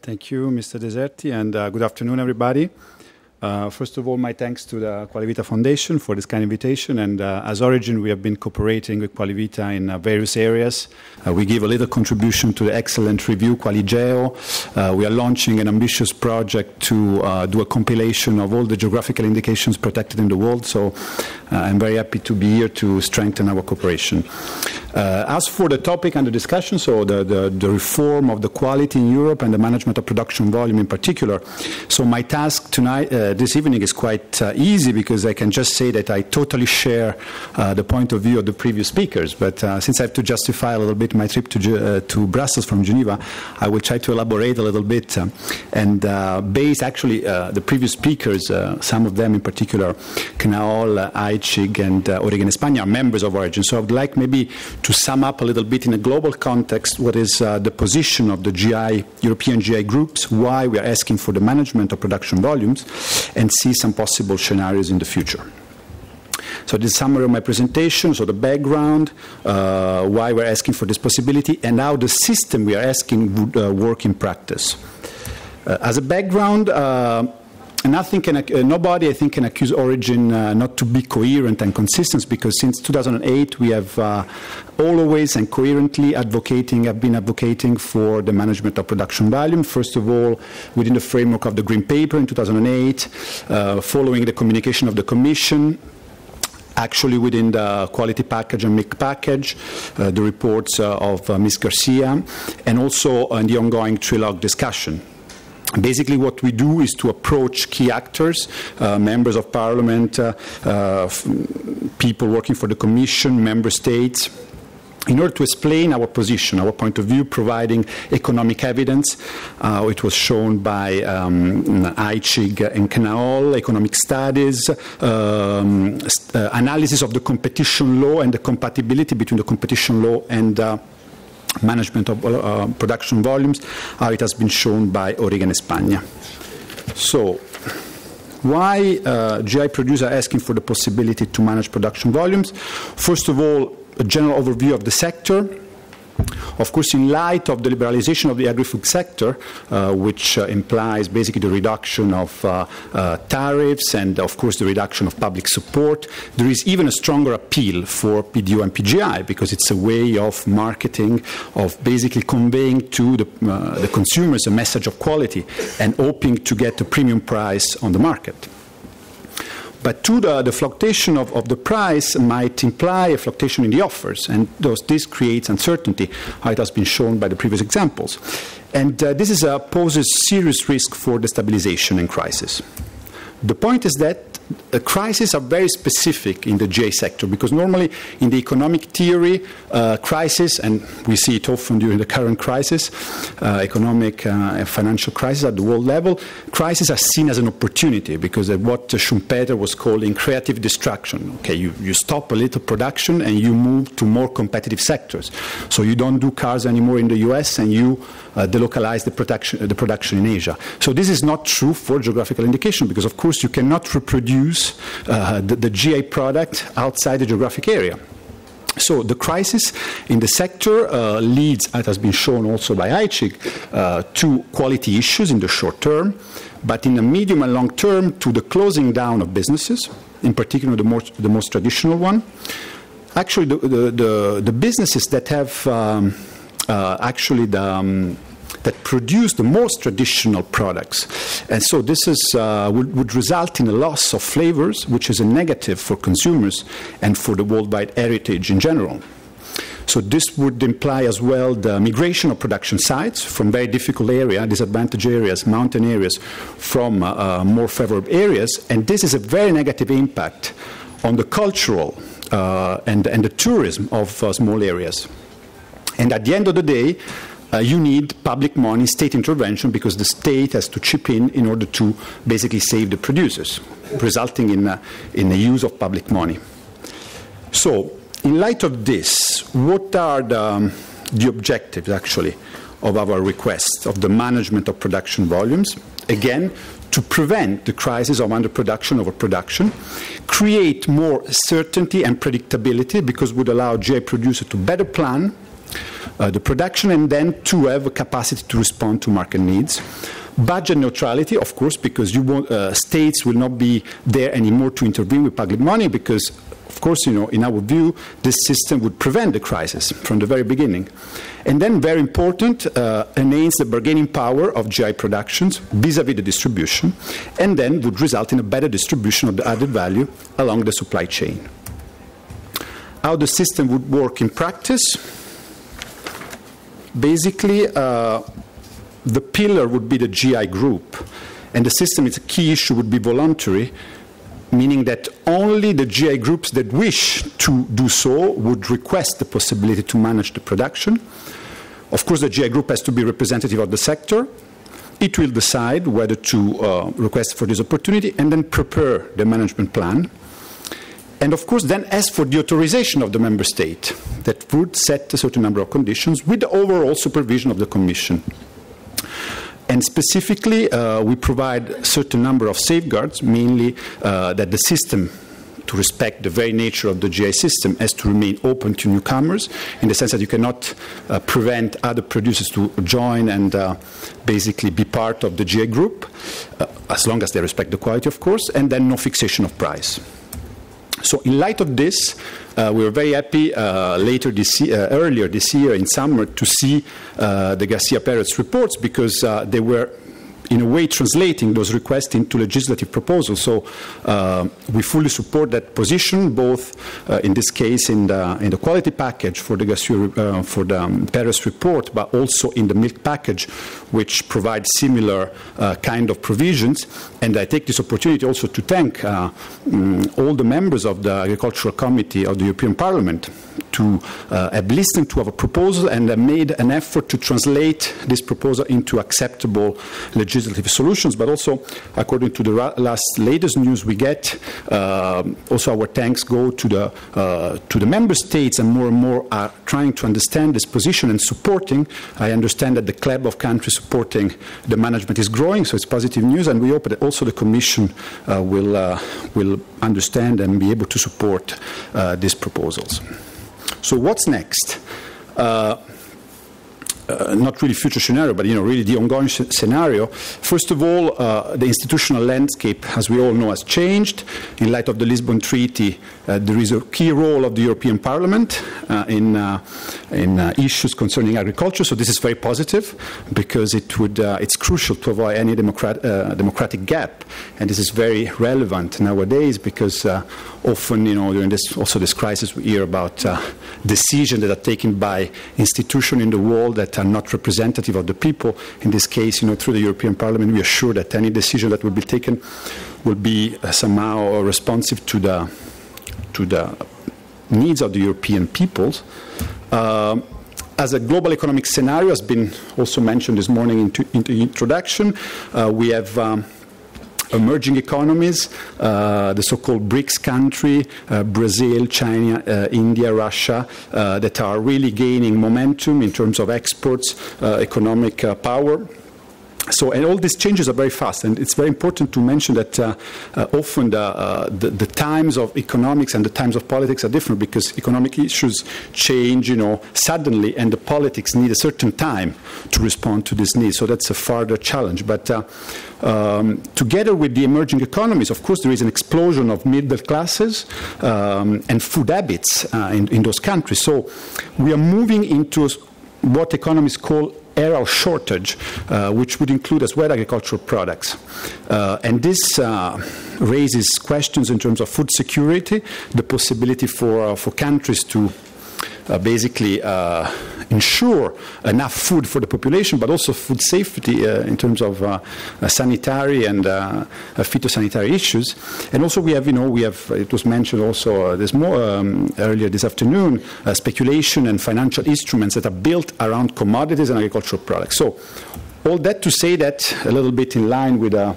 Thank you, Mr. Deserti, and good afternoon, everybody. First of all, my thanks to the Qualivita Foundation for this kind of invitation. And as oriGin, we have been cooperating with Qualivita in various areas. We give a little contribution to the excellent review, QualiGeo. We are launching an ambitious project to do a compilation of all the geographical indications protected in the world. So I'm very happy to be here to strengthen our cooperation. As for the topic and the discussion, so the reform of the quality in Europe and the management of production volume in particular. So my task tonight, this evening, is quite easy because I can just say that I totally share the point of view of the previous speakers. But since I have to justify a little bit my trip to Brussels from Geneva, I will try to elaborate a little bit and base actually the previous speakers, some of them in particular, Knaol, Aichig, and oriGin España, are members of oriGin. So I would like maybe to sum up a little bit in a global context what is the position of the European GI groups, why we are asking for the management of production volumes, and see some possible scenarios in the future. So this is a summary of my presentation, so the background, why we're asking for this possibility, and how the system we are asking would work in practice. As a background, nobody, I think, can accuse oriGin not to be coherent and consistent, because since 2008 we have always and coherently have been advocating for the management of production volume. First of all, within the framework of the Green Paper in 2008, following the communication of the Commission, actually within the quality package and MIC package, the reports of Ms. Garcia, and also in the ongoing trilogue discussion. Basically, what we do is to approach key actors, members of parliament, people working for the Commission, member states, in order to explain our position, our point of view, providing economic evidence. It was shown by Aichig and Knaol, economic studies, analysis of the competition law and the compatibility between the competition law and management of production volumes, how it has been shown by oriGin España. So, why GI producers are asking for the possibility to manage production volumes? First of all, a general overview of the sector. Of course, in light of the liberalization of the agri-food sector, which implies basically the reduction of tariffs and, of course, the reduction of public support, there is even a stronger appeal for PDO and PGI, because it's a way of marketing, of basically conveying to the consumers a message of quality and hoping to get a premium price on the market. But the fluctuation of the price might imply a fluctuation in the offers, and this creates uncertainty, how it has been shown by the previous examples. And this poses serious risk for destabilization and crisis. The point is that crises are very specific in the GI sector, because normally in the economic theory, crisis, and we see it often during the current crisis, economic and financial crisis at the world level, crises are seen as an opportunity, because of what Schumpeter was calling creative destruction. Okay, you stop a little production and you move to more competitive sectors. So you don't do cars anymore in the US, and you delocalize the production in Asia. So this is not true for geographical indication, because of course you cannot reproduce the GI product outside the geographic area. So the crisis in the sector leads, as has been shown also by Aichig, to quality issues in the short term, but in the medium and long term to the closing down of businesses, in particular the most traditional one. Actually, the businesses that have that produce the most traditional products. And so this would result in a loss of flavors, which is a negative for consumers and for the worldwide heritage in general. So this would imply as well the migration of production sites from very difficult areas, disadvantaged areas, mountain areas, from more favorable areas. And this is a very negative impact on the cultural and the tourism of small areas. And at the end of the day, you need public money, state intervention, because the state has to chip in order to basically save the producers, resulting in the use of public money. So, in light of this, what are the objectives, actually, of our request of the management of production volumes? Again, to prevent the crisis of underproduction, overproduction, create more certainty and predictability, because it would allow GI producers to better plan, the production, and then to have a capacity to respond to market needs. Budget neutrality, of course, because states will not be there anymore to intervene with public money, because, of course, in our view, this system would prevent the crisis from the very beginning. And then, very important, enhance the bargaining power of GI productions vis-à-vis the distribution, and then would result in a better distribution of the added value along the supply chain. How the system would work in practice? Basically, the pillar would be the GI group, and the system, its key issue would be voluntary, meaning that only the GI groups that wish to do so would request the possibility to manage the production. Of course, the GI group has to be representative of the sector. It will decide whether to request for this opportunity and then prepare the management plan. And of course, then ask for the authorization of the member state that would set a certain number of conditions with the overall supervision of the Commission. And specifically, we provide a certain number of safeguards, mainly that the system, to respect the very nature of the GI system, has to remain open to newcomers, in the sense that you cannot prevent other producers to join and basically be part of the GI group, as long as they respect the quality, of course, and then no fixation of price. So in light of this, we were very happy earlier this year in summer to see the Garcia Perez reports, because they were in a way translating those requests into legislative proposals. So we fully support that position, both in this case in the quality package for the Garcia, for the Perez report, but also in the milk package, which provides similar kind of provisions. And I take this opportunity also to thank all the members of the Agricultural Committee of the European Parliament to have listened to our proposal and have made an effort to translate this proposal into acceptable legislative solutions. But also, according to the latest news we get, also our thanks go to the member states, and more are trying to understand this position and supporting. I understand that the club of countries supporting the management is growing, so it's positive news, and we hope that also the Commission will understand and be able to support these proposals. So what's next? Not really future scenario, but really the ongoing scenario. First of all, the institutional landscape, as we all know, has changed. In light of the Lisbon Treaty, there is a key role of the European Parliament in issues concerning agriculture. So this is very positive, because it's crucial to avoid any democratic gap, and this is very relevant nowadays, because often, during this crisis, we hear about decisions that are taken by institutions in the world that are not representative of the people. In this case, through the European Parliament, we are sure that any decision that will be taken will be somehow responsive to the needs of the European peoples. As a global economic scenario, has been also mentioned this morning in the introduction, we have emerging economies, the so-called BRICS country, Brazil, China, India, Russia, that are really gaining momentum in terms of exports, economic power. So, and all these changes are very fast, and it's very important to mention that often the times of economics and the times of politics are different, because economic issues change, suddenly, and the politics need a certain time to respond to this need. So that's a further challenge. But together with the emerging economies, of course, there is an explosion of middle classes and food habits in those countries. So we are moving into what economists call era of shortage, which would include as well agricultural products. And this raises questions in terms of food security, the possibility for countries to basically ensure enough food for the population, but also food safety in terms of sanitary and phytosanitary issues. And also we have, it was mentioned also earlier this afternoon, speculation and financial instruments that are built around commodities and agricultural products. So all that to say that, a little bit in line with the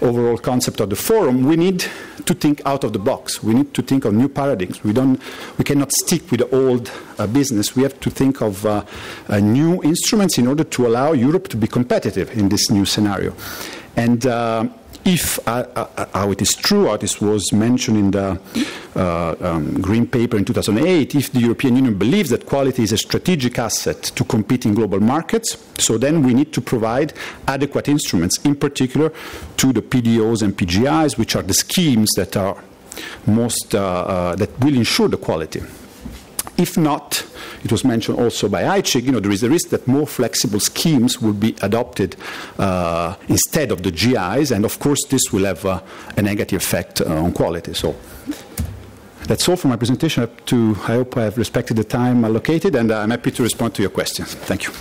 overall concept of the forum, we need to think out of the box. We need to think of new paradigms. We cannot stick with the old business. We have to think of new instruments in order to allow Europe to be competitive in this new scenario. And if, how it is true, how this was mentioned in the Green Paper in 2008, if the European Union believes that quality is a strategic asset to compete in global markets, so then we need to provide adequate instruments, in particular to the PDOs and PGIs, which are the schemes that are most, that will ensure the quality. If not, it was mentioned also by iChig, there is a risk that more flexible schemes will be adopted instead of the GIs, and of course this will have a negative effect on quality. So that's all for my presentation. I hope I have respected the time allocated, and I'm happy to respond to your questions. Thank you.